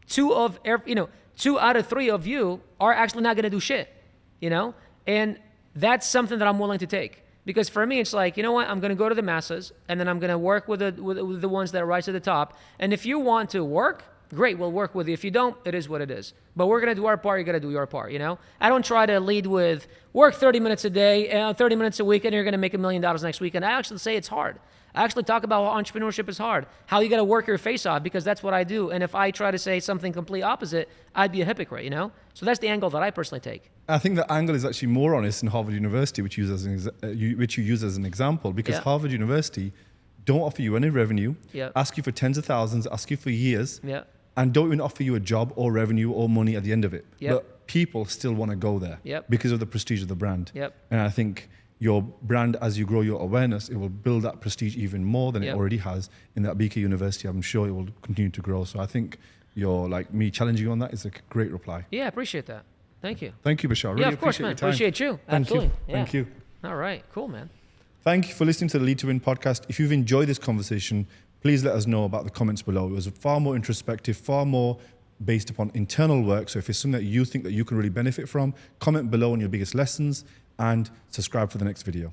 2 out of 3 of you are actually not going to do shit, you know? And that's something that I'm willing to take Because for me, it's like, you know what? I'm going to go to the masses, and then I'm going to work with the ones that rise to the top. And if you want to work, great, we'll work with you. If you don't, it is what it is. But we're going to do our part, you got to do your part, you know? I don't try to lead with work 30 minutes a day, 30 minutes a week, and you're going to make $1 million next week. And I actually say it's hard. I actually talk about how entrepreneurship is hard, how you got to work your face off, because that's what I do. And if I try to say something complete opposite, I'd be a hypocrite, you know? So that's the angle that I personally take. I think the angle is actually more honest in Harvard University, which you use as an example, because Yeah. Harvard University don't offer you any revenue, Yeah. ask you for tens of thousands, ask you for years, Yeah. and don't even offer you a job or revenue or money at the end of it. Yep. But people still want to go there Yep. because of the prestige of the brand. Yep. And I think your brand, as you grow your awareness, it will build that prestige even more than Yep. it already has in that BK University. I'm sure it will continue to grow. So I think like me challenging you on that is a great reply. Yeah, I appreciate that. Thank you. Thank you, Bashar. Really Yeah, of course, appreciate man. your time. Appreciate you. Thank Absolutely. you. Yeah. Thank you. All right. Cool, man. Thank you for listening to the Lead to Win podcast. If you've enjoyed this conversation, please let us know about the comments below. It was far more introspective, far more based upon internal work. So if it's something that you think that you can really benefit from, comment below on your biggest lessons and subscribe for the next video.